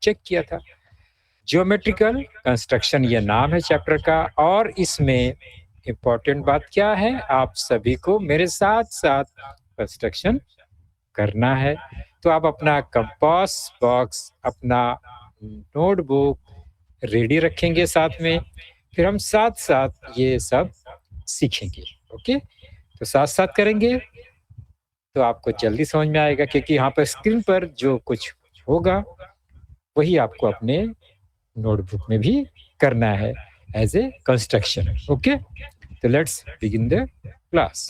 Check किया था। Geometrical construction ये नाम है चैप्टर का, और इसमें इम्पोर्टेंट बात क्या है, आप सभी को मेरे साथ साथ कंस्ट्रक्शन करना है। तो आप अपना कंपास बॉक्स, अपना नोटबुक रेडी रखेंगे साथ में, फिर हम साथ साथ ये सब सीखेंगे। ओके, तो साथ साथ करेंगे तो आपको जल्दी समझ में आएगा, क्योंकि यहाँ पर स्क्रीन पर जो कुछ होगा वही आपको अपने नोटबुक में भी करना है एज ए कंस्ट्रक्शन। ओके, तो लेट्स बिगिन द क्लास।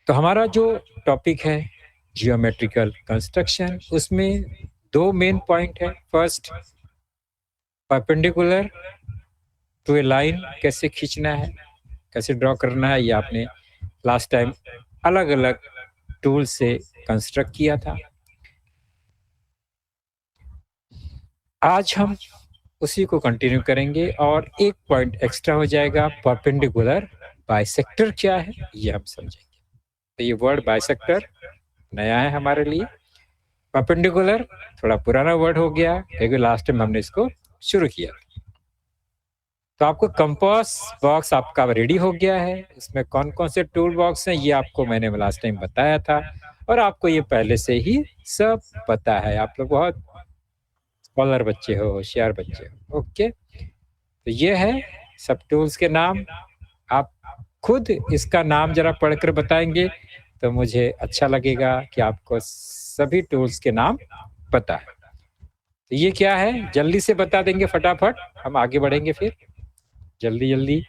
तो हमारा जो टॉपिक है जियोमेट्रिकल कंस्ट्रक्शन, उसमें दो मेन पॉइंट है। First, perpendicular to a line कैसे खींचना है, कैसे ड्रॉ करना है, ये आपने लास्ट टाइम अलग अलग टूल से कंस्ट्रक्ट किया था। आज हम उसी को कंटिन्यू करेंगे और एक पॉइंट एक्स्ट्रा हो जाएगा, परपेंडिकुलर बाइसेक्टर क्या है ये हम समझेंगे। तो ये वर्ड बाइसेक्टर नया है हमारे लिए। परपेंडिकुलर थोड़ा पुराना वर्ड हो गया, क्योंकि लास्ट टाइम हमने इसको शुरू किया। तो आपको कंपास बॉक्स आपका रेडी हो गया है। इसमें कौन कौन से टूल बॉक्स हैं ये आपको मैंने लास्ट टाइम बताया था, और आपको ये पहले से ही सब पता है। आप लोग बहुत स्कॉलर बच्चे हो, होशियार बच्चे हो। ओके, तो ये है सब टूल्स के नाम। आप खुद इसका नाम जरा पढ़कर बताएंगे तो मुझे अच्छा लगेगा कि आपको सभी टूल्स के नाम पता है। तो ये क्या है जल्दी से बता देंगे फटाफट, हम आगे बढ़ेंगे फिर जल्दी जल्दी।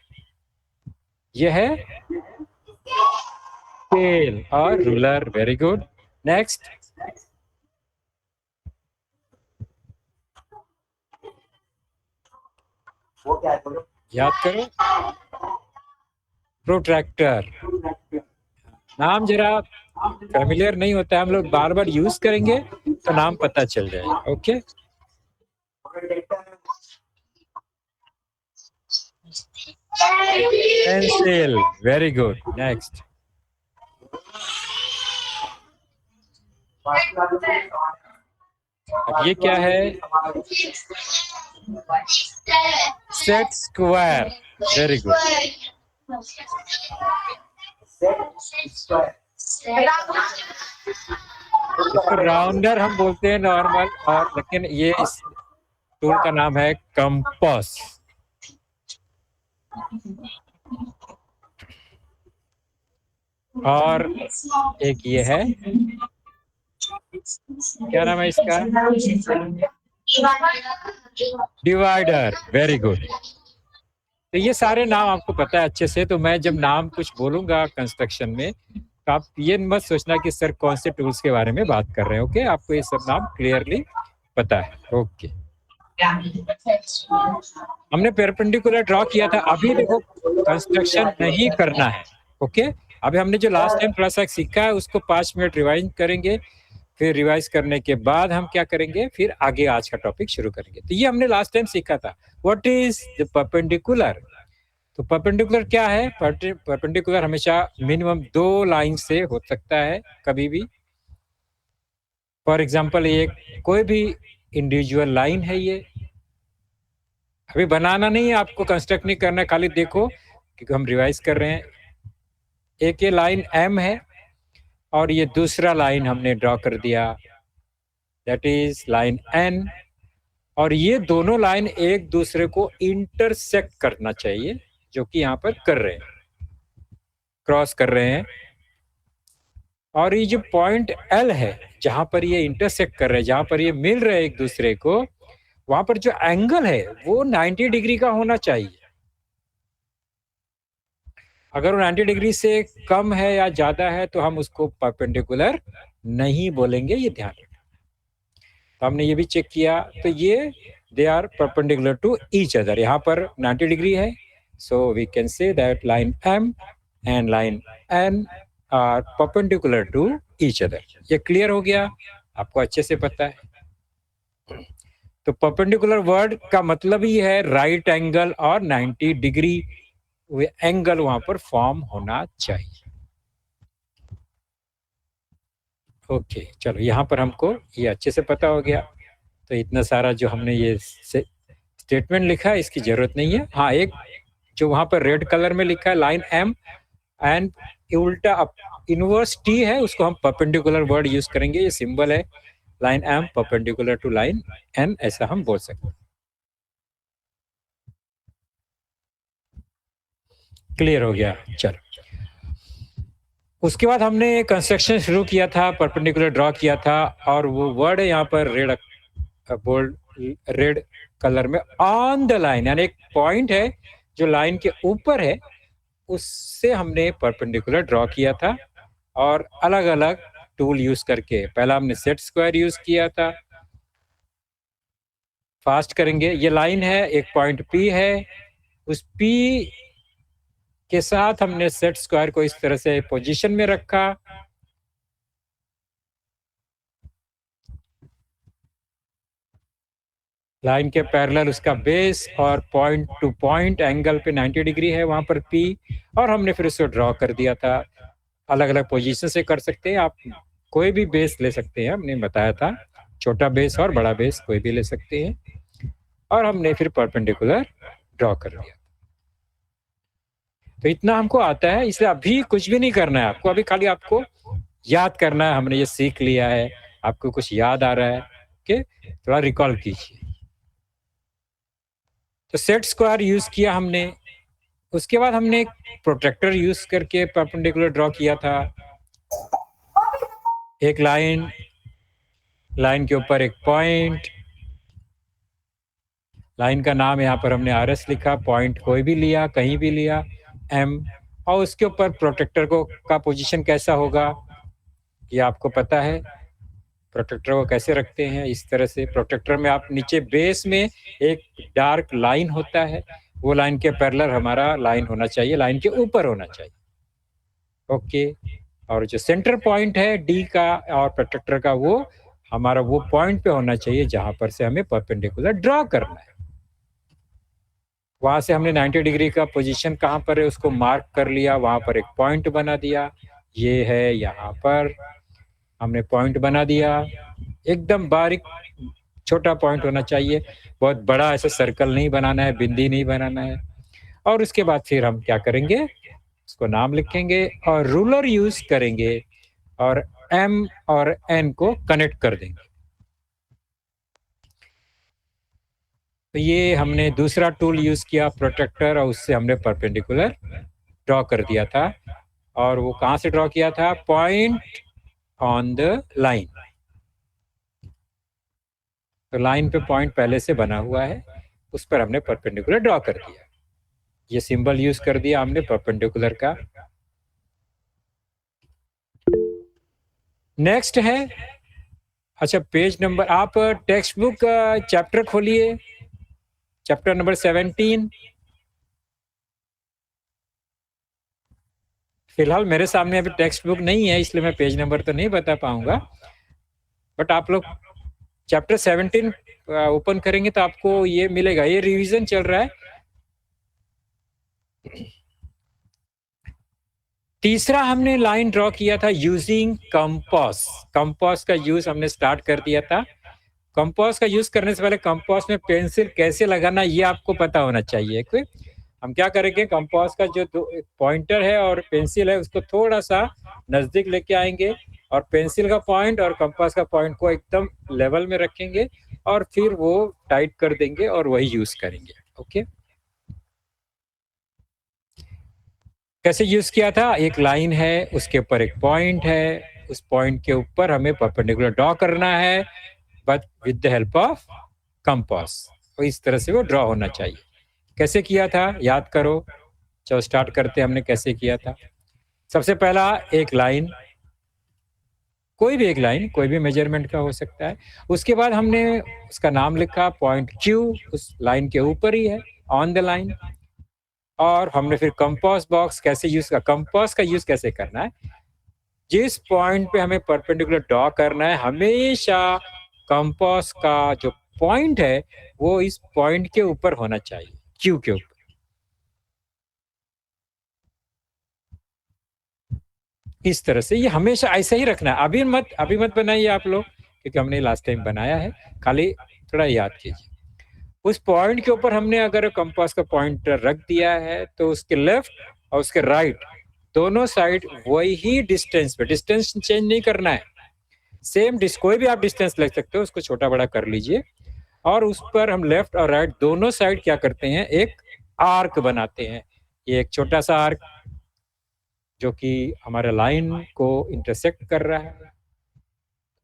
ये है स्केल और रूलर। Very good. नेक्स्ट, याद करो, प्रोट्रैक्टर। नाम जरा फेमिलियर नहीं होता है, हम लोग बार बार यूज करेंगे तो नाम पता चल जाएगा। Okay, pencil. Very good. Next, अब ये क्या है, सेट स्क्वायर। Very good. इसको राउंडर हम बोलते हैं नॉर्मल, और लेकिन ये इस टूल का नाम है कंपास। और एक ये है, क्या नाम है इसका, डिवाइडर। Very good. तो ये सारे नाम आपको पता है अच्छे से। तो मैं जब नाम कुछ बोलूंगा कंस्ट्रक्शन में, तो आप ये मत सोचना कि सर कौन से टूल्स के बारे में बात कर रहे हैं। ओके, आपको ये सब नाम क्लियरली पता है। ओके, हमने परपेंडिकुलर ड्रॉ किया था। अभी देखो कंस्ट्रक्शन नहीं करना है। ओके, अभी हमने जो लास्ट टाइम थोड़ा सा सीखा है उसको 5 मिनट रिवाइज करेंगे। फिर रिवाइज करने के बाद हम क्या करेंगे, फिर आगे आज का टॉपिक शुरू करेंगे। तो ये हमने लास्ट टाइम सीखा था, व्हाट इज द परपेंडिकुलर। तो परपेंडिकुलर क्या है, परपेंडिकुलर हमेशा मिनिमम 2 लाइन से हो सकता है कभी भी। फॉर एग्जांपल ये कोई भी इंडिविजुअल लाइन है, ये अभी बनाना नहीं है, आपको कंस्ट्रक्ट नहीं करना है, खाली देखो क्योंकि हम रिवाइज कर रहे हैं। एक ये लाइन एम है और ये दूसरा लाइन हमने ड्रॉ कर दिया, दैट इज लाइन एन। और ये दोनों लाइन एक दूसरे को इंटरसेक्ट करना चाहिए, जो कि यहाँ पर कर रहे हैं, क्रॉस कर रहे हैं। और ये जो पॉइंट एल है जहां पर ये इंटरसेक्ट कर रहे हैं, जहां पर ये मिल रहे हैं एक दूसरे को, वहां पर जो एंगल है वो 90 डिग्री का होना चाहिए। अगर वो 90 डिग्री से कम है या ज्यादा है तो हम उसको परपेंडिकुलर नहीं बोलेंगे, ये ध्यान रखना। तो हमने ये भी चेक किया, तो ये they are perpendicular to each other. यहाँ पर 90 डिग्री है, so we can say that line M and line N are perpendicular to each other. ये क्लियर हो गया, आपको अच्छे से पता है। तो परपेंडिकुलर वर्ड का मतलब ही है राइट एंगल और 90 डिग्री एंगल वहां पर फॉर्म होना चाहिए। ओके, चलो यहाँ पर हमको ये अच्छे से पता हो गया। तो इतना सारा जो हमने ये स्टेटमेंट लिखा है इसकी जरूरत नहीं है। हाँ, एक जो वहाँ पर रेड कलर में लिखा है लाइन एम एंड उल्टा इनवर्स टी है, उसको हम परपेंडिकुलर वर्ड यूज करेंगे। ये सिंबल है line M perpendicular to line N, ऐसा हम बोल सकते हैं। क्लियर हो गया? चलो, उसके बाद हमने कंस्ट्रक्शन शुरू किया था, परपेंडिकुलर ड्रॉ किया था, और वो वर्ड है यहाँ पर रेड बोल्ड रेड कलर में ऑन द लाइन, यानी एक पॉइंट है जो लाइन के ऊपर है, उससे हमने परपेंडिकुलर ड्रॉ किया था। और अलग अलग टूल यूज करके, पहला हमने सेट स्क्वायर यूज किया था। फास्ट करेंगे, ये लाइन है, एक पॉइंट पी है, उस पी के साथ हमने सेट स्क्वायर को इस तरह से पोजीशन में रखा। लाइन के पैरेलल उसका बेस, और पॉइंट टू पॉइंट एंगल पे 90 डिग्री है वहां पर पी, और हमने फिर उसको ड्रॉ कर दिया था। अलग अलग पोजीशन से कर सकते हैं आप, कोई भी बेस ले सकते हैं, हमने बताया था, छोटा बेस और बड़ा बेस कोई भी ले सकते हैं। और हमने फिर परपेंडिकुलर ड्रॉ कर दिया। तो इतना हमको आता है, इसलिए अभी कुछ भी नहीं करना है आपको, अभी खाली आपको याद करना है। हमने ये सीख लिया है, आपको कुछ याद आ रहा है, ओके, थोड़ा रिकॉल कीजिए। तो सेट स्क्वायर यूज किया हमने, उसके बाद हमने एक प्रोटेक्टर यूज करके परपेंडिकुलर ड्रॉ किया था। एक लाइन, लाइन के ऊपर एक पॉइंट, लाइन का नाम यहाँ पर हमने RS लिखा, पॉइंट कोई भी लिया, कहीं भी लिया, M, और उसके ऊपर प्रोटेक्टर को का पोजीशन कैसा होगा ये आपको पता है। प्रोटेक्टर को कैसे रखते हैं, इस तरह से। प्रोटेक्टर में आप नीचे बेस में एक डार्क लाइन होता है, वो लाइन के पैरेलल हमारा लाइन होना चाहिए, लाइन के ऊपर होना चाहिए, ओके। और जो सेंटर पॉइंट है डी का और प्रोटेक्टर का, वो हमारा वो पॉइंट पे होना चाहिए जहां पर से हमें परपेंडिकुलर ड्रॉ करना है। वहां से हमने 90 डिग्री का पोजीशन कहाँ पर है उसको मार्क कर लिया, वहां पर एक पॉइंट बना दिया, ये है यहाँ पर हमने पॉइंट बना दिया। एकदम बारीक छोटा पॉइंट होना चाहिए, बहुत बड़ा ऐसा सर्कल नहीं बनाना है, बिंदी नहीं बनाना है। और उसके बाद फिर हम क्या करेंगे, उसको नाम लिखेंगे और रूलर यूज करेंगे और M और N को कनेक्ट कर देंगे। तो ये हमने दूसरा टूल यूज किया प्रोटेक्टर, और उससे हमने परपेंडिकुलर ड्रॉ कर दिया था। और वो कहाँ से ड्रॉ किया था, पॉइंट ऑन द लाइन। तो लाइन पे पॉइंट पहले से बना हुआ है, उस पर हमने परपेंडिकुलर ड्रॉ कर दिया। ये सिंबल यूज कर दिया हमने परपेंडिकुलर का। नेक्स्ट है, अच्छा पेज नंबर, आप टेक्स्ट बुक चैप्टर खोलिए, चैप्टर नंबर 17। फिलहाल मेरे सामने अभी टेक्स्ट बुक नहीं है, इसलिए मैं पेज नंबर तो नहीं बता पाऊंगा, बट आप लोग चैप्टर 17 ओपन करेंगे तो आपको ये मिलेगा। ये रिवीजन चल रहा है। तीसरा हमने लाइन ड्रॉ किया था यूजिंग कंपास। कंपास का यूज हमने स्टार्ट कर दिया था। कंपास का यूज करने से पहले कंपास में पेंसिल कैसे लगाना ये आपको पता होना चाहिए। हम क्या करेंगे, कंपास का जो पॉइंटर है और पेंसिल है उसको थोड़ा सा नजदीक लेके आएंगे, और पेंसिल का पॉइंट और कंपास का पॉइंट को एकदम लेवल में रखेंगे, और फिर वो टाइट कर देंगे और वही यूज करेंगे, ओके। कैसे यूज किया था, एक लाइन है, उसके ऊपर एक पॉइंट है, उस पॉइंट के ऊपर हमें परपेंडिकुलर ड्रॉ करना है, but with the help of compass. तो इस तरह से वो ड्रॉ होना चाहिए। कैसे किया था याद करो। चलो स्टार्ट करते हैं, हमने कैसे किया था। सबसे पहला एक लाइन, कोई भी एक लाइन, कोई भी मेजरमेंट का हो सकता है। उसके बाद हमने उसका नाम लिखा, पॉइंट Q उस लाइन के ऊपर ही है, ऑन द लाइन। और हमने फिर कंपास बॉक्स कैसे यूज का, कंपास का यूज कैसे करना है, जिस पॉइंट पे हमें परपेंडिकुलर ड्रॉ करना है, हमेशा कंपास का जो पॉइंट है वो इस पॉइंट के ऊपर होना चाहिए, Q के ऊपर। इस तरह से ये हमेशा ऐसा ही रखना है। अभी मत बनाइए आप लोग, क्योंकि हमने लास्ट टाइम बनाया है, खाली थोड़ा याद कीजिए। उस पॉइंट के ऊपर हमने अगर कंपास का पॉइंटर रख दिया है तो उसके लेफ्ट और उसके राइट दोनों साइड वही डिस्टेंस पे, डिस्टेंस चेंज नहीं करना है, सेम कोई भी आप डिस्टेंस लग सकते हो, उसको छोटा बड़ा कर लीजिए। और उस पर हम लेफ्ट और राइट दोनों साइड क्या करते हैं, एक आर्क बनाते हैं। ये एक छोटा सा आर्क जो कि हमारे लाइन को इंटरसेक्ट कर रहा है,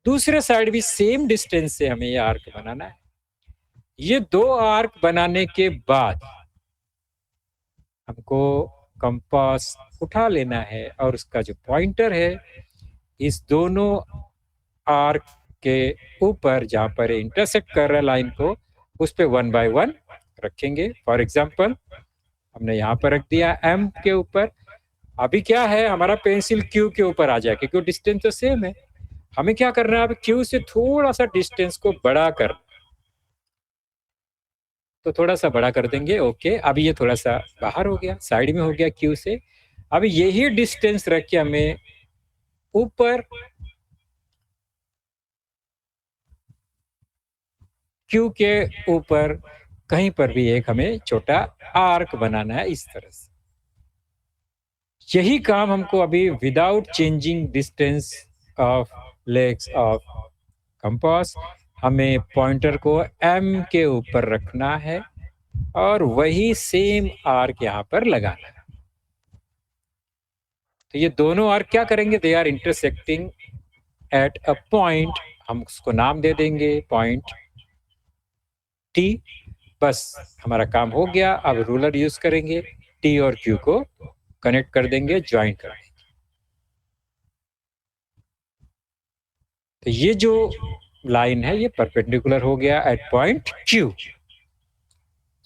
दूसरे साइड भी सेम डिस्टेंस से हमें ये आर्क बनाना है। ये दो आर्क बनाने के बाद हमको कंपास उठा लेना है और उसका जो पॉइंटर है इस दोनों आर्क के ऊपर जहां पर इंटरसेक्ट कर रहा है लाइन को, उस पे 1 बाय 1 रखेंगे। फॉर एग्जांपल हमने यहाँ पर रख दिया एम के ऊपर। अभी क्या है, हमारा पेंसिल क्यू के ऊपर आ जाए क्योंकि डिस्टेंस तो सेम है। हमें क्या करना है, अब क्यू से थोड़ा सा डिस्टेंस को बड़ा कर, तो थोड़ा सा बड़ा कर देंगे। ओके, अभी ये थोड़ा सा बाहर हो गया, साइड में हो गया क्यू से। अभी यही डिस्टेंस रख के हमें ऊपर क्यू के ऊपर कहीं पर भी एक हमें छोटा आर्क बनाना है इस तरह से। यही काम हमको अभी without changing distance of legs of compass, हमें पॉइंटर को एम के ऊपर रखना है और वही सेम आर्क यहाँ पर लगाना है। तो ये दोनों आर्क क्या करेंगे, they are intersecting at a point, हम उसको नाम दे देंगे पॉइंट टी। बस हमारा काम हो गया। अब रूलर यूज करेंगे, टी और क्यू को कनेक्ट कर देंगे, ज्वाइन कर देंगे। तो ये जो लाइन है ये परपेंडिकुलर हो गया at point Q.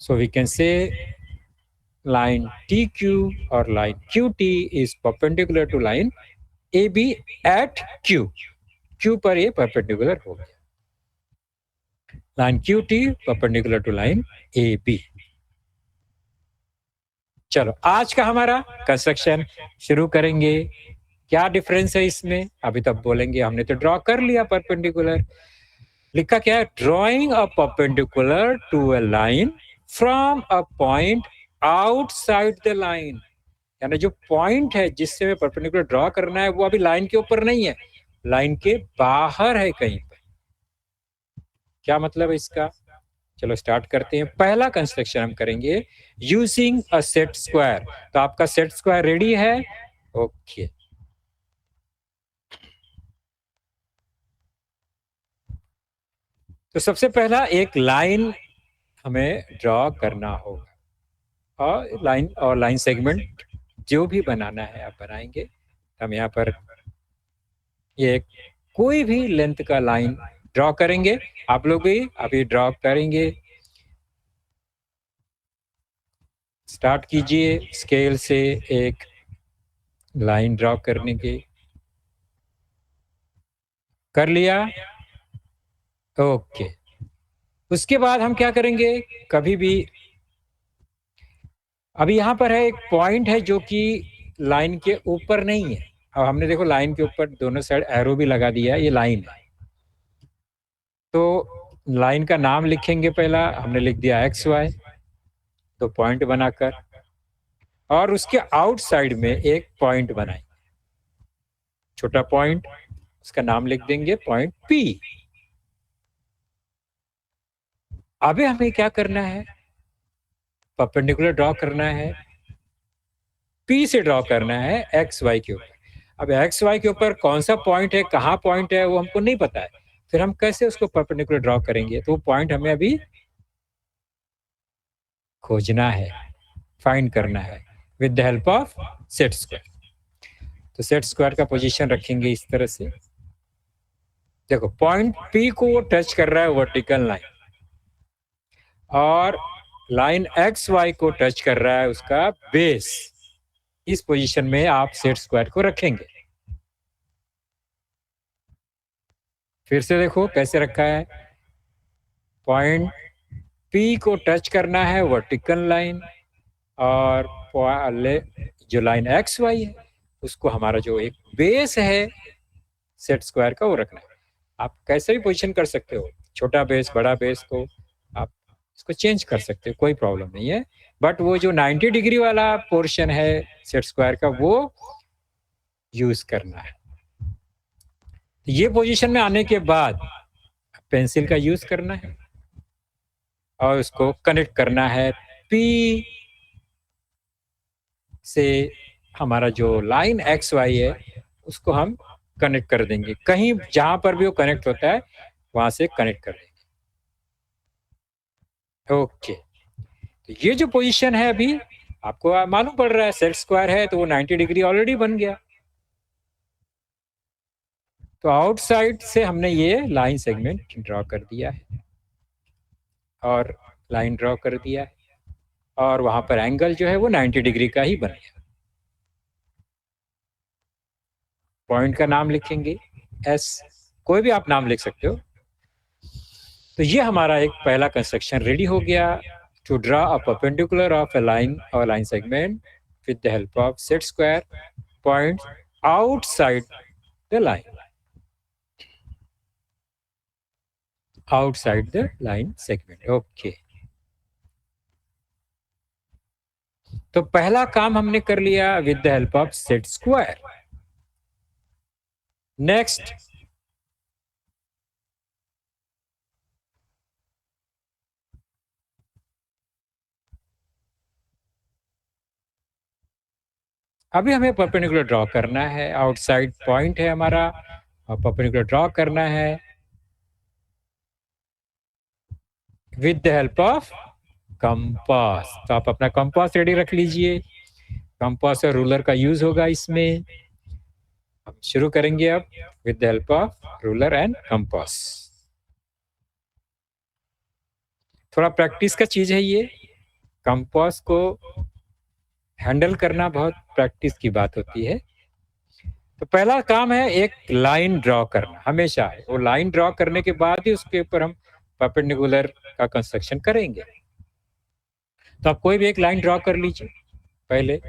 So we can say line TQ or line QT is perpendicular to line AB at Q. Q पर ये perpendicular हो गया, line QT perpendicular to line AB। चलो आज का हमारा कंस्ट्रक्शन शुरू करेंगे। क्या डिफरेंस है इसमें, अभी तक बोलेंगे हमने तो ड्रॉ कर लिया परपेंडिकुलर। लिखा क्या है, drawing a perpendicular to a line from a point outside the line. यानी जो पॉइंट है जिससे हमें परपेंडिकुलर ड्रॉ करना है वो अभी लाइन के ऊपर नहीं है, लाइन के बाहर है कहीं पर। क्या मतलब है इसका, चलो स्टार्ट करते हैं। पहला कंस्ट्रक्शन हम करेंगे यूजिंग अ सेट स्क्वायर। तो आपका सेट स्क्वायर रेडी है, ओके। तो सबसे पहला एक लाइन हमें ड्रॉ करना होगा और लाइन सेगमेंट जो भी बनाना है आप बनाएंगे। हम यहाँ पर ये कोई भी लेंथ का लाइन ड्रॉ करेंगे, आप लोग भी अभी ड्रॉ करेंगे। स्टार्ट कीजिए स्केल से एक लाइन ड्रॉ करने के। कर लिया, ओके। उसके बाद हम क्या करेंगे, कभी भी अभी यहाँ पर है एक पॉइंट है जो कि लाइन के ऊपर नहीं है। अब हमने देखो लाइन के ऊपर दोनों साइड एरो भी लगा दिया है, ये लाइन है। तो लाइन का नाम लिखेंगे, पहला हमने लिख दिया एक्स वाई, तो पॉइंट बनाकर, और उसके आउटसाइड में एक पॉइंट बनाएंगे, छोटा पॉइंट, उसका नाम लिख देंगे पॉइंट पी। अभी हमें क्या करना है, परपेंडिकुलर ड्रॉ करना है, पी से ड्रॉ करना है एक्स वाई के ऊपर। अब एक्स वाई के ऊपर कौन सा पॉइंट है, कहाँ पॉइंट है, वो हमको नहीं पता है, फिर हम कैसे उसको परपेंडिकुलर ड्रॉ करेंगे। तो वो पॉइंट हमें अभी खोजना है, फाइंड करना है with the help of set square. तो सेट स्क्वायर का पोजीशन रखेंगे इस तरह से। देखो पॉइंट पी को वो टच कर रहा है वर्टिकल लाइन, और लाइन एक्स वाई को टच कर रहा है उसका बेस। इस पोजीशन में आप सेट स्क्वायर को रखेंगे। फिर से देखो कैसे रखा है, पॉइंट पी को टच करना है वर्टिकल लाइन, और जो लाइन एक्स वाई है उसको हमारा जो एक बेस है सेट स्क्वायर का वो रखना है। आप कैसे भी पोजीशन कर सकते हो, छोटा बेस बड़ा बेस को आप इसको चेंज कर सकते हो, कोई प्रॉब्लम नहीं है। बट वो जो 90 डिग्री वाला पोर्शन है सेट स्क्वायर का वो यूज करना है। ये पोजीशन में आने के बाद पेंसिल का यूज करना है और उसको कनेक्ट करना है पी से। हमारा जो लाइन एक्स वाई है उसको हम कनेक्ट कर देंगे, कहीं जहां पर भी वो कनेक्ट होता है वहां से कनेक्ट कर देंगे। ओके, तो ये जो पोजीशन है अभी आपको मालूम पड़ रहा है सेट स्क्वायर है तो वो 90 डिग्री ऑलरेडी बन गया। तो आउटसाइड से हमने ये लाइन सेगमेंट ड्रॉ कर दिया है और लाइन ड्रॉ कर दिया है और वहां पर एंगल जो है वो 90 डिग्री का ही बन गया। पॉइंट का नाम लिखेंगे एस, कोई भी आप नाम लिख सकते हो। तो ये हमारा एक पहला कंस्ट्रक्शन रेडी हो गया to draw a perpendicular of a line और line segment with the help of set square point outside the line, outside the line segment. Okay, तो पहला काम हमने कर लिया with the help of set square. Next अभी हमें perpendicular draw करना है, आउटसाइड पॉइंट है हमारा और परपेंडिकुलर ड्रॉ करना है with the help of compass. तो आप अपना कंपास रेडी रख लीजिए, कंपास और रूलर का यूज होगा इसमें। हम शुरू करेंगे अब with the help of ruler and compass. थोड़ा प्रैक्टिस का चीज है ये, कंपास को हैंडल करना बहुत प्रैक्टिस की बात होती है। तो पहला काम है एक लाइन ड्रॉ करना, हमेशा है वो लाइन ड्रॉ करने के बाद ही उसके ऊपर हम परपेंडिकुलर का कंस्ट्रक्शन करेंगे। तो आप कोई भी एक लाइन ड्रॉ कर लीजिए पहले।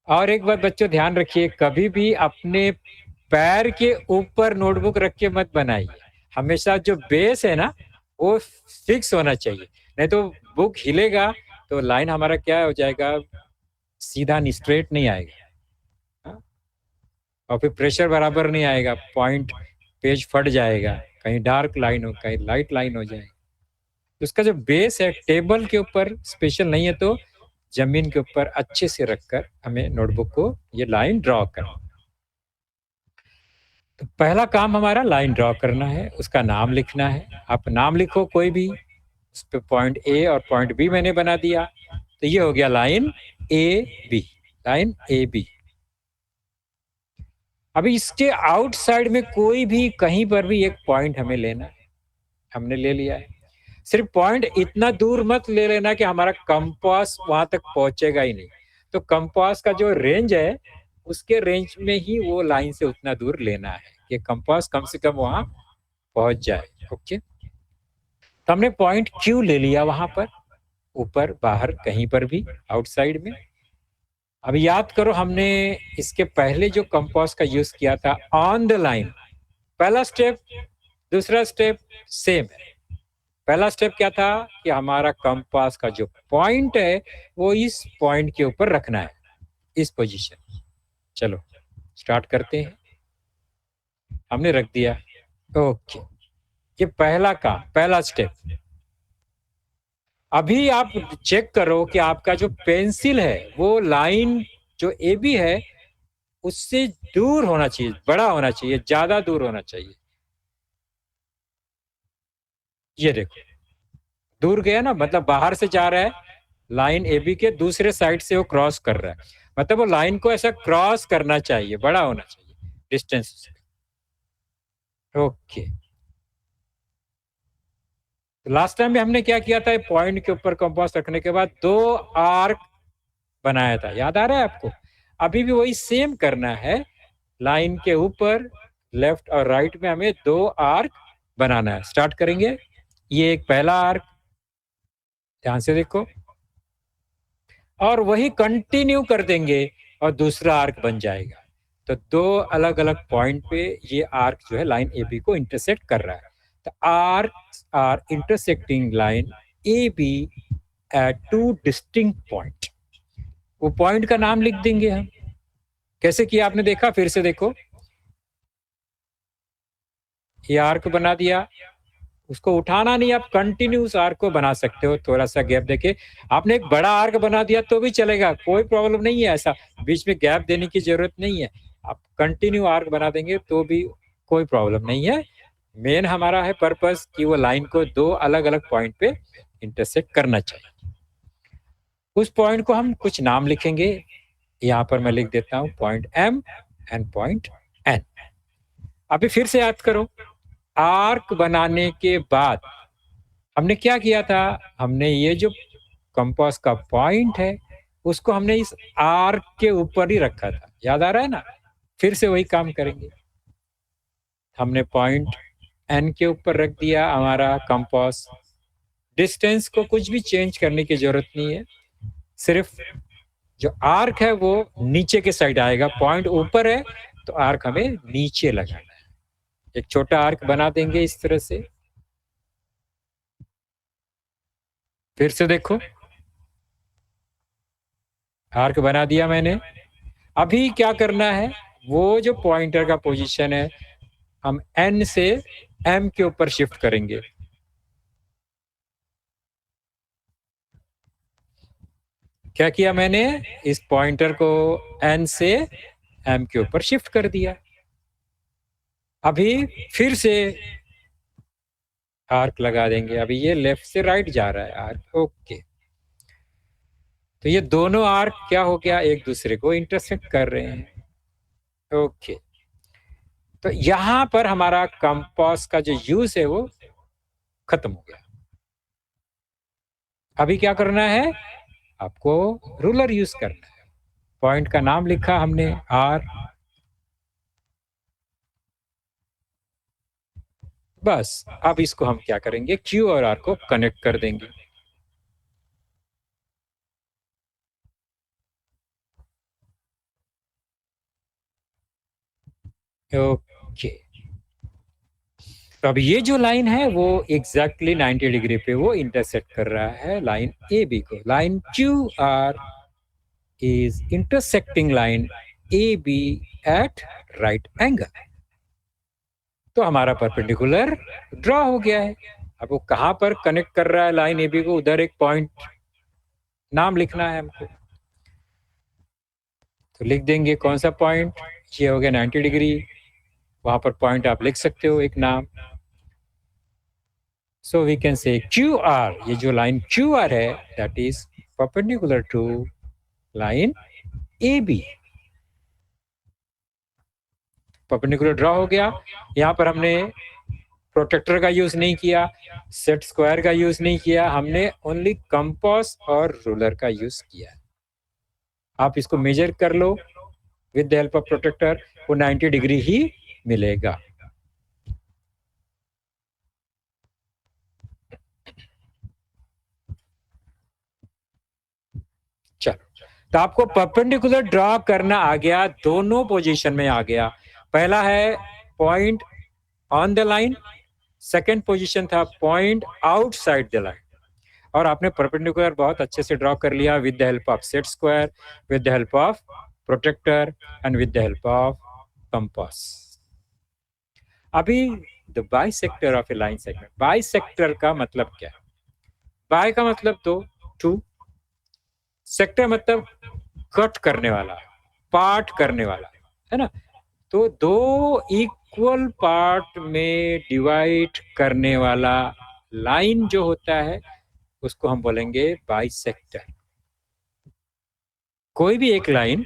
और एक बात बच्चों ध्यान रखिए, कभी भी अपने पैर के ऊपर नोटबुक रख के मत बनाइए। हमेशा जो बेस है ना वो फिक्स होना चाहिए, नहीं तो बुक हिलेगा तो लाइन हमारा क्या हो जाएगा, सीधा स्ट्रेट नहीं आएगा। हाँ? और फिर प्रेशर बराबर नहीं आएगा, पॉइंट पेज फट जाएगा, कहीं डार्क लाइन हो कहीं लाइट लाइन हो जाएगी। तो उसका जो बेस है टेबल के ऊपर स्पेशल नहीं है तो जमीन के ऊपर अच्छे से रखकर हमें नोटबुक को ये लाइन ड्रॉ करना। तो पहला काम हमारा लाइन ड्रॉ करना है, उसका नाम लिखना है। आप नाम लिखो कोई भी, उस पे पॉइंट ए और पॉइंट बी मैंने बना दिया, तो ये हो गया line A B, line A B. अभी इसके आउटसाइड में कोई भी कहीं पर भी एक पॉइंट हमें लेना है, हमने ले लिया है। सिर्फ पॉइंट इतना दूर मत ले लेना कि हमारा कंपास वहां तक पहुंचेगा ही नहीं। तो कंपास का जो रेंज है उसके रेंज में ही वो लाइन से उतना दूर लेना है कि कंपास कम से कम वहां पहुंच जाए। ओके, तो हमने पॉइंट क्यू ले लिया वहां पर, ऊपर बाहर कहीं पर भी आउटसाइड में। अब याद करो हमने इसके पहले जो कंपास का यूज किया था ऑन द लाइन, पहला स्टेप दूसरा स्टेप सेम है। पहला स्टेप क्या था कि हमारा कंपास का जो पॉइंट है वो इस पॉइंट के ऊपर रखना है, इस पोजीशन। चलो स्टार्ट करते हैं, हमने रख दिया। ओके, ये पहला काम, पहला स्टेप। अभी आप चेक करो कि आपका जो पेंसिल है वो लाइन जो ए बी है उससे दूर होना चाहिए, बड़ा होना चाहिए, ज्यादा दूर होना चाहिए। ये देखो दूर गया ना, मतलब बाहर से जा रहा है, लाइन ए बी के दूसरे साइड से वो क्रॉस कर रहा है, मतलब वो लाइन को ऐसा क्रॉस करना चाहिए, बड़ा होना चाहिए डिस्टेंस। ओके, लास्ट टाइम भी हमने क्या किया था, पॉइंट के ऊपर कंपास रखने के बाद दो आर्क बनाया था, याद आ रहा है आपको? अभी भी वही सेम करना है, लाइन के ऊपर लेफ्ट और राइट में हमें दो आर्क बनाना है। स्टार्ट करेंगे, ये एक पहला आर्क, ध्यान से देखो, और वही कंटिन्यू कर देंगे और दूसरा आर्क बन जाएगा। तो दो अलग अलग पॉइंट पे ये आर्क जो है लाइन ए बी को इंटरसेक्ट कर रहा है। तो arcs are intersecting line A B at two distinct point. वो पॉइंट का नाम लिख देंगे हम। कैसे किया आपने देखा? फिर से देखो, ये आर्क बना दिया, उसको उठाना नहीं, आप कंटिन्यूस आर्क को बना सकते हो, थोड़ा सा गैप देके। आपने एक बड़ा आर्क बना दिया तो भी चलेगा, कोई प्रॉब्लम नहीं है, ऐसा बीच में गैप देने की जरूरत नहीं है। आप कंटिन्यू आर्क बना देंगे तो भी कोई प्रॉब्लम नहीं है। मेन हमारा है पर्पस कि वो लाइन को दो अलग अलग पॉइंट पे इंटरसेक्ट करना चाहिए। उस पॉइंट को हम कुछ नाम लिखेंगे। यहाँ पर मैं लिख देता हूँ point M and point N. अभी फिर से याद करो, आर्क बनाने के बाद हमने क्या किया था? हमने ये जो कंपास का पॉइंट है उसको हमने इस आर्क के ऊपर ही रखा था, याद आ रहा है ना? फिर से वही काम करेंगे। हमने पॉइंट एन के ऊपर रख दिया हमारा कंपास। डिस्टेंस को कुछ भी चेंज करने की जरूरत नहीं है, सिर्फ जो आर्क है वो नीचे के साइड आएगा। पॉइंट ऊपर है तो आर्क हमें नीचे लगाना है। एक छोटा आर्क बना देंगे इस तरह से। फिर से देखो, आर्क बना दिया मैंने। अभी क्या करना है? वो जो पॉइंटर का पोजीशन है हम एन से एम के ऊपर शिफ्ट करेंगे। क्या किया मैंने? इस पॉइंटर को एन से एम के ऊपर शिफ्ट कर दिया। अभी फिर से आर्क लगा देंगे। अभी ये लेफ्ट से राइट जा रहा है आर्क, ओके। तो ये दोनों आर्क क्या हो गया? एक दूसरे को इंटरसेक्ट कर रहे हैं, ओके। तो यहां पर हमारा कंपास का जो यूज है वो खत्म हो गया। अभी क्या करना है? आपको रूलर यूज करना है। पॉइंट का नाम लिखा हमने आर, बस। अब इसको हम क्या करेंगे? क्यू और आर को कनेक्ट कर देंगे। ओके। तो अब ये जो लाइन है वो एग्जैक्टली 90 डिग्री पे वो इंटरसेक्ट कर रहा है लाइन ए बी को। Line Q R is intersecting line A B at right angle. तो हमारा परपेंडिकुलर ड्रॉ हो गया है। अब वो कहां पर कनेक्ट कर रहा है लाइन ए बी को? उधर एक पॉइंट नाम लिखना है हमको, तो लिख देंगे कौन सा पॉइंट? ये हो गया 90 डिग्री। वहां पर पॉइंट आप लिख सकते हो एक नाम। So we can say Q R, ये जो लाइन क्यू आर है that is perpendicular to line A B. Perpendicular draw हो गया। यहाँ पर हमने प्रोटेक्टर का यूज नहीं किया, सेट स्क्वायर का यूज नहीं किया, हमने ओनली कंपास और रूलर का यूज किया। आप इसको मेजर कर लो with the help of protractor, वो 90 डिग्री ही मिलेगा। चलो, तो आपको परपेंडिकुलर ड्रॉ करना आ गया, दोनों पोजीशन में आ गया। पहला है point on the line, second position था पॉइंट आउटसाइड द लाइन। और आपने परपेंडिकुलर बहुत अच्छे से ड्रॉ कर लिया with the help of set square, with the help of protractor and with the help of compass. अभी the bisector of a line segment. Bisector का मतलब क्या है? बाय का मतलब तो टू, सेक्टर मतलब कट करने वाला, पार्ट करने वाला, है ना? तो दो इक्वल पार्ट में डिवाइड करने वाला लाइन जो होता है उसको हम बोलेंगे बाइसेक्टर। कोई भी एक लाइन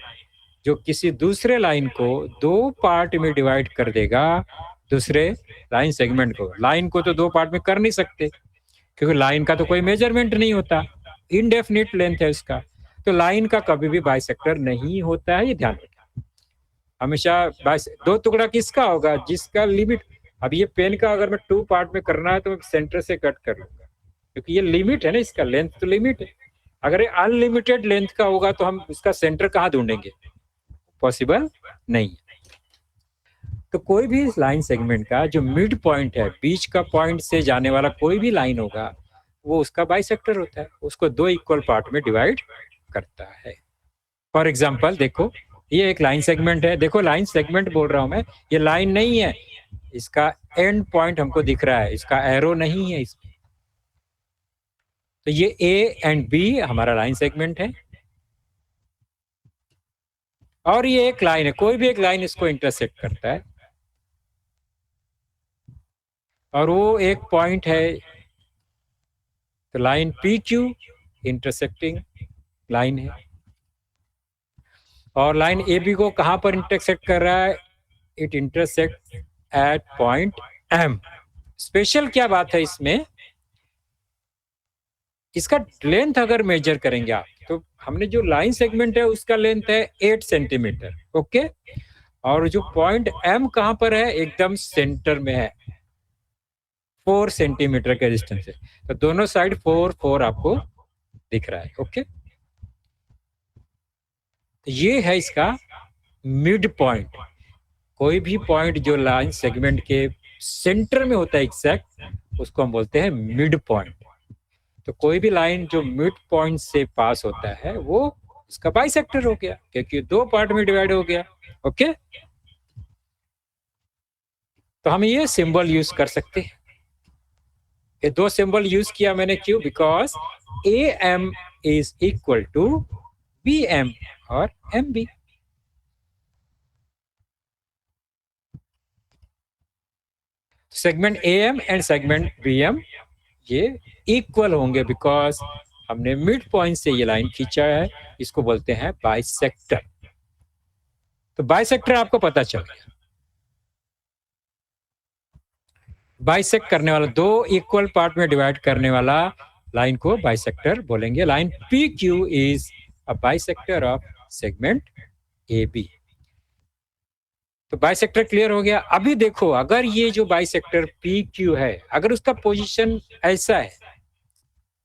जो किसी दूसरे लाइन को दो पार्ट में डिवाइड कर देगा, दूसरे लाइन सेगमेंट को। लाइन को तो दो पार्ट में कर नहीं सकते क्योंकि लाइन का तो कोई मेजरमेंट नहीं होता, इनडेफिनिट लेंथ है उसका। तो लाइन का कभी भी बाइसेक्टर नहीं होता है, ये ध्यान रखना। हमेशा दो टुकड़ा किसका होगा? जिसका लिमिट। अब ये पेन का अगर मैं टू पार्ट में करना है तो मैं सेंटर से कट कर लूंगा क्योंकि ये लिमिट है ना, इसका लेंथ तो लिमिट है। अगर ये अनलिमिटेड लेंथ का होगा तो हम उसका सेंटर कहाँ ढूंढेंगे? पॉसिबल नहीं। तो कोई भी लाइन सेगमेंट का जो मिड पॉइंट है, बीच का पॉइंट से जाने वाला कोई भी लाइन होगा, वो उसका बाइसेक्टर होता है, उसको दो इक्वल पार्ट में डिवाइड करता है। फॉर एग्जाम्पल देखो, ये एक लाइन सेगमेंट है, देखो लाइन सेगमेंट बोल रहा हूं मैं, ये लाइन नहीं है, इसका एंड पॉइंट हमको दिख रहा है, इसका एरो नहीं है इसमें। तो ये ए एंड बी हमारा लाइन सेगमेंट है, और ये एक लाइन है, कोई भी एक लाइन इसको इंटरसेक्ट करता है, और वो एक पॉइंट है, तो line P Q intersecting line है। और लाइन ए बी को कहां पर इंटरसेक्ट कर रहा है? It intersect at point M. Special क्या बात है इसमें, इसका लेंथ अगर मेजर करेंगे आप, तो हमने जो लाइन सेगमेंट है उसका लेंथ है 8 सेंटीमीटर, ओके। और जो पॉइंट एम कहां पर है? एकदम सेंटर में है, 4 सेंटीमीटर के डिस्टेंस है। तो दोनों साइड 4 4 आपको दिख रहा है, ओके। तो ये है इसका मिड पॉइंट। कोई भी पॉइंट जो लाइन सेगमेंट के सेंटर में होता है एग्जैक्ट, उसको हम बोलते हैं मिड पॉइंट। तो कोई भी लाइन जो मिड पॉइंट से पास होता है वो इसका बाइसेक्टर हो गया, क्योंकि दो पार्ट में डिवाइड हो गया, ओके। तो हम ये सिंबल यूज कर सकते हैं। ये दो सिंबल यूज किया मैंने, क्यों? Because A M is equal to B M और M B. Segment A M and segment B M ये इक्वल होंगे, बिकॉज हमने मिड पॉइंट से ये लाइन खींचा है, इसको बोलते हैं बाइसेक्टर। तो बाइसेक्टर आपको पता चल गया, बाइसेक्ट करने वाला, दो इक्वल पार्ट में डिवाइड करने वाला लाइन को बाइसेक्टर बोलेंगे। Line P Q is a bisector of segment A B. तो बाइसेक्टर क्लियर हो गया। अभी देखो, अगर ये जो बाइसेक्टर पी क्यू है, अगर उसका पोजीशन ऐसा है,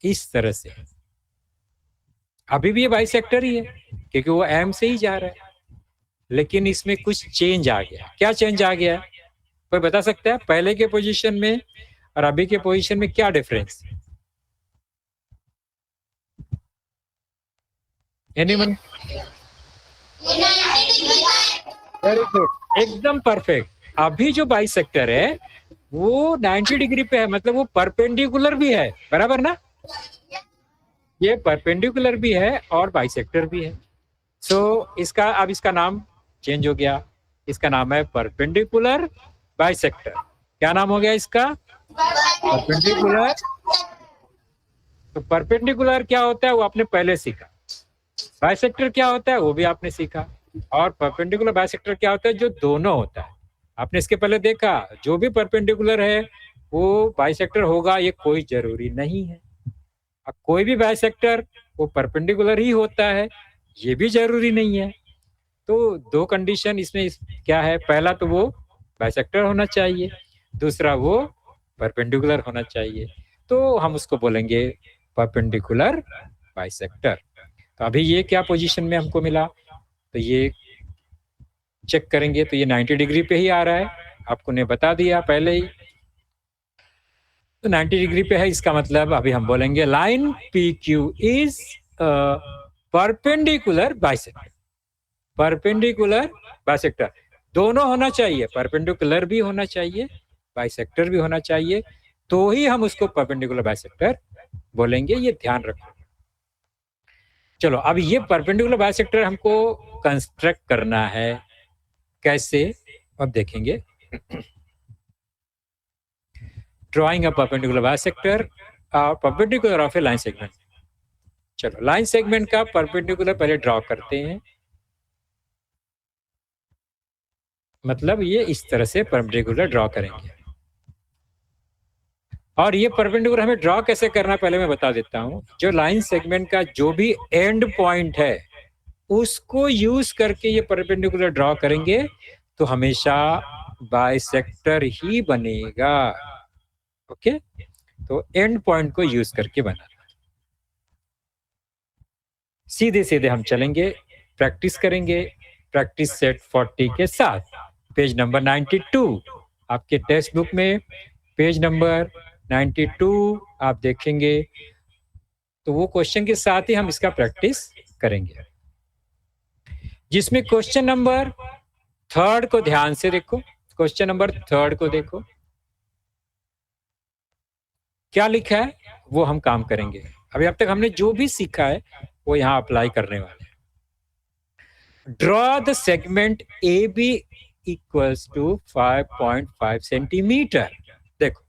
इस तरह से, अभी भी ये बाइसेक्टर ही है, क्योंकि वो एम से ही जा रहा है। लेकिन इसमें कुछ चेंज आ गया। क्या चेंज आ गया? कोई बता सकता है? पहले के पोजीशन में और अभी के पोजीशन में क्या डिफरेंस? एनीवन? वेरी गुड, एकदम परफेक्ट। अभी जो बाइसेक्टर है वो 90 डिग्री पे है, मतलब वो परपेंडिकुलर भी है, बराबर ना? ये परपेंडिकुलर भी है और बाइसेक्टर भी है। सो इसका, अब इसका नाम चेंज हो गया, इसका नाम है परपेंडिकुलर बाइसेक्टर। क्या नाम हो गया इसका? परपेंडिकुलर। तो परपेंडिकुलर क्या होता है वो आपने पहले सीखा, बाइसेक्टर क्या होता है वो भी आपने सीखा, और परपेंडिकुलर बाइसेक्टर क्या होता है? जो दोनों होता है, आपने इसके पहले देखा। जो भी परपेंडिकुलर है वो बाइसेक्टर होगा, ये कोई जरूरी नहीं है। अब कोई भी बाइसेक्टर वो परपेंडिकुलर ही होता है, ये भी जरूरी नहीं है। तो दो कंडीशन इसमें क्या है? पहला तो वो बाइसेक्टर होना चाहिए, दूसरा वो परपेंडिकुलर होना चाहिए। तो हम उसको बोलेंगे परपेंडिकुलर बाइसेक्टर। तो अभी ये क्या पोजीशन में हमको मिला? तो ये चेक करेंगे तो ये 90 डिग्री पे ही आ रहा है, आपको ने बता दिया पहले ही। तो 90 डिग्री पे है, इसका मतलब अभी हम बोलेंगे line P Q is perpendicular bisector. Perpendicular bisector दोनों होना चाहिए, परपेंडिकुलर भी होना चाहिए, बाइसेक्टर भी होना चाहिए, तो ही हम उसको परपेंडिकुलर बाइसेक्टर बोलेंगे। ये ध्यान रखो। चलो, अब ये परपेंडिकुलर बाइसेक्टर हमको कंस्ट्रक्ट करना है, कैसे? अब देखेंगे। Drawing a perpendicular bisector perpendicular of a line segment. चलो, लाइन सेगमेंट का परपेंडिकुलर पहले ड्रॉ करते हैं। मतलब ये इस तरह से परपेंडिकुलर ड्रॉ करेंगे। और ये परपेंडिकुलर हमें ड्रॉ कैसे करना है पहले मैं बता देता हूं। जो लाइन सेगमेंट का जो भी एंड पॉइंट है उसको यूज करके ये परपेंडिकुलर ड्रॉ करेंगे, तो हमेशा बाइसेक्टर ही बनेगा, ओके। तो एंड पॉइंट को यूज करके बना। सीधे सीधे हम चलेंगे, प्रैक्टिस करेंगे, प्रैक्टिस सेट 40 के साथ। पेज नंबर 92 आपके टेक्स्ट बुक में, पेज नंबर 92 आप देखेंगे तो वो क्वेश्चन के साथ ही हम इसका प्रैक्टिस करेंगे, जिसमें क्वेश्चन नंबर 3 को ध्यान से देखो। क्वेश्चन नंबर 3 को देखो, क्या लिखा है वो हम काम करेंगे। अभी अब तक हमने जो भी सीखा है वो यहाँ अप्लाई करने वाले हैं। Draw the segment A B equals to 5.5 centimetre. देखो,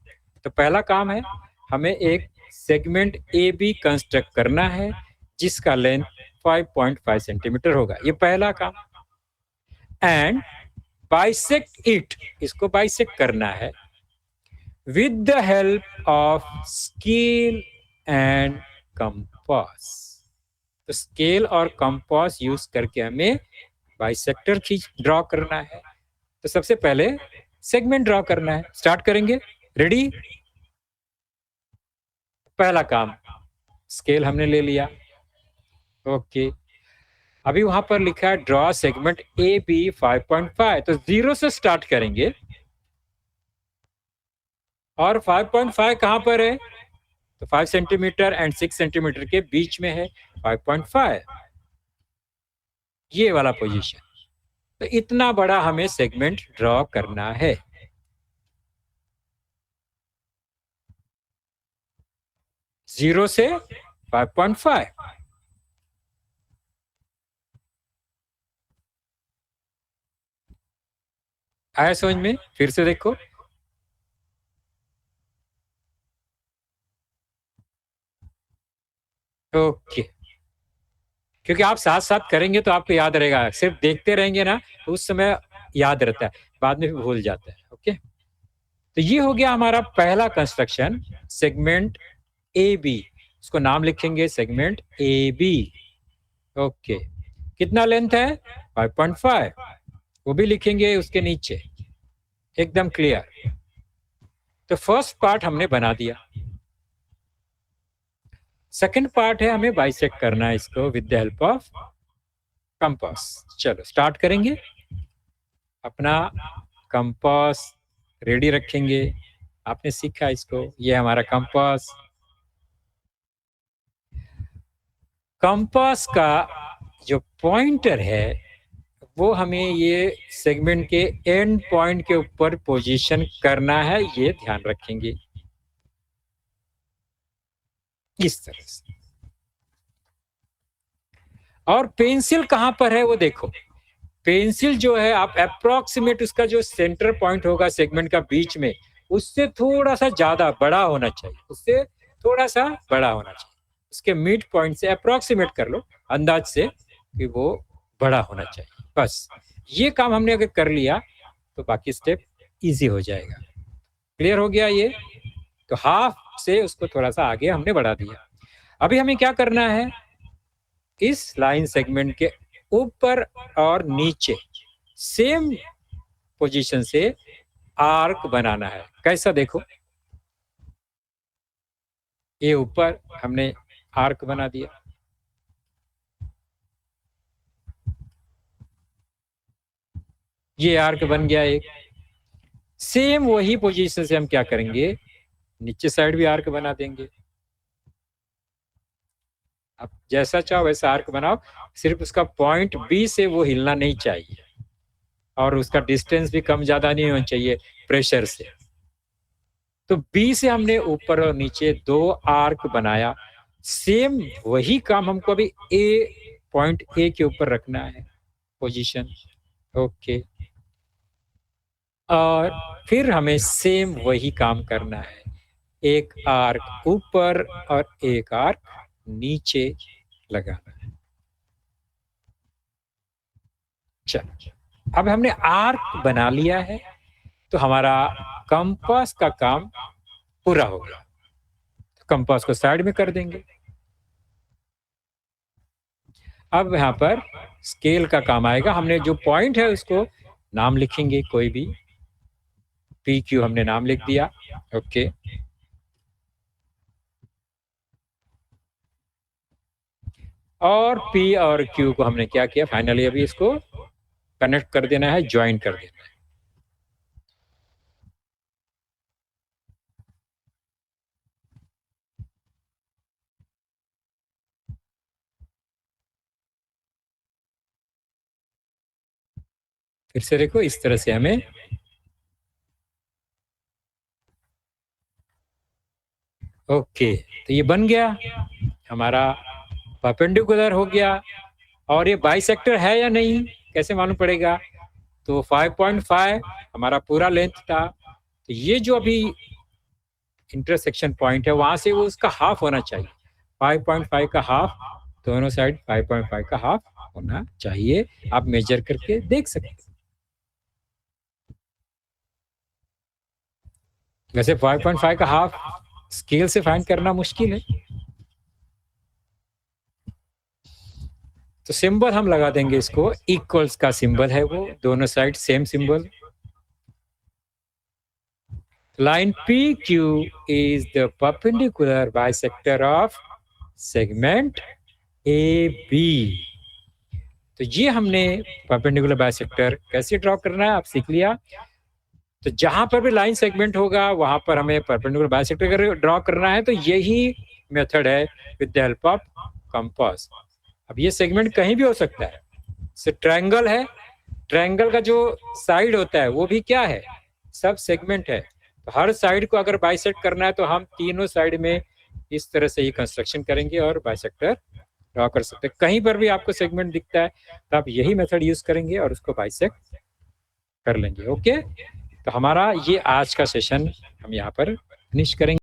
तो पहला काम है, हमें एक सेगमेंट ए बी कंस्ट्रक्ट करना है जिसका लेंथ 5.5 सेंटीमीटर होगा, ये पहला काम। एंड बाइसेक्ट इट, इसको बाइसेक्ट करना है with the help of scale and compass। तो स्केल और कंपास यूज करके हमें बाइसेक्टर खींच ड्रॉ करना है। तो सबसे पहले सेगमेंट ड्रॉ करना है, स्टार्ट करेंगे। रेडी? पहला काम, स्केल हमने ले लिया, ओके। अभी वहां पर लिखा है ड्रॉ सेगमेंट ए बी 5.5, तो 0 से स्टार्ट करेंगे। और 5.5 कहां पर है? तो 5 सेंटीमीटर एंड 6 सेंटीमीटर के बीच में है 5.5, ये वाला पोजीशन। तो इतना बड़ा हमें सेगमेंट ड्रॉ करना है। जीरो से 5.5। आया समझ में? फिर से देखो, ओके। क्योंकि आप साथ साथ करेंगे तो आपको याद रहेगा, सिर्फ देखते रहेंगे ना तो उस समय याद रहता है, बाद में भी भूल जाता है। ओके, तो ये हो गया हमारा पहला कंस्ट्रक्शन, सेगमेंट ए बी। उसको नाम लिखेंगे सेगमेंट ए बी। ओके, कितना लेंथ है? 5.5, वो भी लिखेंगे उसके नीचे, एकदम क्लियर। तो फर्स्ट पार्ट हमने बना दिया। सेकंड पार्ट है, हमें बाइसेक्ट करना है इसको with the help of compass. चलो स्टार्ट करेंगे। अपना कंपास रेडी रखेंगे, आपने सीखा इसको, ये हमारा कंपास। कंपास का जो पॉइंटर है वो हमें ये सेगमेंट के एंड पॉइंट के ऊपर पोजीशन करना है, ये ध्यान रखेंगे इस तरह से। और पेंसिल कहां पर है वो देखो। पेंसिल जो है, आप अप्रोक्सीमेट उसका जो सेंटर पॉइंट होगा सेगमेंट का बीच में, उससे थोड़ा सा ज्यादा बड़ा होना चाहिए, उससे थोड़ा सा बड़ा होना चाहिए। उसके मिड पॉइंट से अप्रोक्सीमेट कर लो अंदाज से कि वो बड़ा होना चाहिए। बस ये काम हमने अगर कर लिया तो बाकी स्टेप इजी हो जाएगा। क्लियर हो गया ये? तो हाफ से उसको थोड़ा सा आगे हमने बढ़ा दिया। अभी हमें क्या करना है, इस लाइन सेगमेंट के ऊपर और नीचे सेम पोजीशन से आर्क बनाना है। कैसा? देखो, ये ऊपर हमने आर्क बना दिया, ये आर्क बन गया एक। सेम वही पोजीशन से हम क्या करेंगे, नीचे साइड भी आर्क बना देंगे। आप जैसा चाहो वैसा आर्क बनाओ, सिर्फ उसका पॉइंट बी से वो हिलना नहीं चाहिए और उसका डिस्टेंस भी कम ज्यादा नहीं होना चाहिए प्रेशर से। तो बी से हमने ऊपर और नीचे दो आर्क बनाया। सेम वही काम हमको अभी ए पॉइंट ए के ऊपर रखना है पोजीशन। ओके, और फिर हमें सेम वही काम करना है, एक आर्क ऊपर और एक आर्क नीचे लगाना है। चलो, अब हमने आर्क बना लिया है तो हमारा कंपास का काम पूरा हो गया। कंपास को साइड में कर देंगे। अब यहाँ पर स्केल का काम आएगा। हमने जो पॉइंट है उसको नाम लिखेंगे, कोई भी पी क्यू हमने नाम लिख दिया। ओके, और P और Q को हमने क्या किया, फाइनली अभी इसको कनेक्ट कर देना है, ज्वाइन कर देना है। फिर से देखो, इस तरह से हमें ओके, तो ये बन गया हमारा, परपेंडिकुलर हो गया। और ये बाइसेक्टर है या नहीं कैसे मालूम पड़ेगा, तो 5.5 हमारा पूरा लेंथ था, तो ये जो अभी इंटरसेक्शन पॉइंट है वहां से वो उसका हाफ होना चाहिए, 5.5 का हाफ, दोनों साइड 5.5 का हाफ होना चाहिए। आप मेजर करके देख सकते हैं। वैसे 5.5 का हाफ स्केल से फाइंड करना मुश्किल है, तो सिंबल हम लगा देंगे इसको, इक्वल्स का सिंबल है वो, दोनों side same symbol. Line PQ is the perpendicular bisector of segment AB। तो ये हमने परपेंडिकुलर बाइसेक्टर कैसे ड्रॉ करना है आप सीख लिया। तो जहां पर भी लाइन सेगमेंट होगा वहां पर हमें परपेंडिकुलर बाइसेक्टर ड्रॉ करना है, तो यही मेथड है with the help of compass. अब ये सेगमेंट कहीं भी हो सकता है, से ट्रायंगल है, ट्रायंगल का जो साइड होता है वो भी क्या है, सब सेगमेंट है। तो हर साइड को अगर बाइसेक्ट करना है तो हम तीनों साइड में इस तरह से ही कंस्ट्रक्शन करेंगे और बाइसेक्टर ड्रॉ कर सकते हैं। कहीं पर भी आपको सेगमेंट दिखता है तो आप यही मेथड यूज करेंगे और उसको बाइसेक्ट कर लेंगे। ओके, तो हमारा ये आज का सेशन हम यहाँ पर फिनिश करेंगे।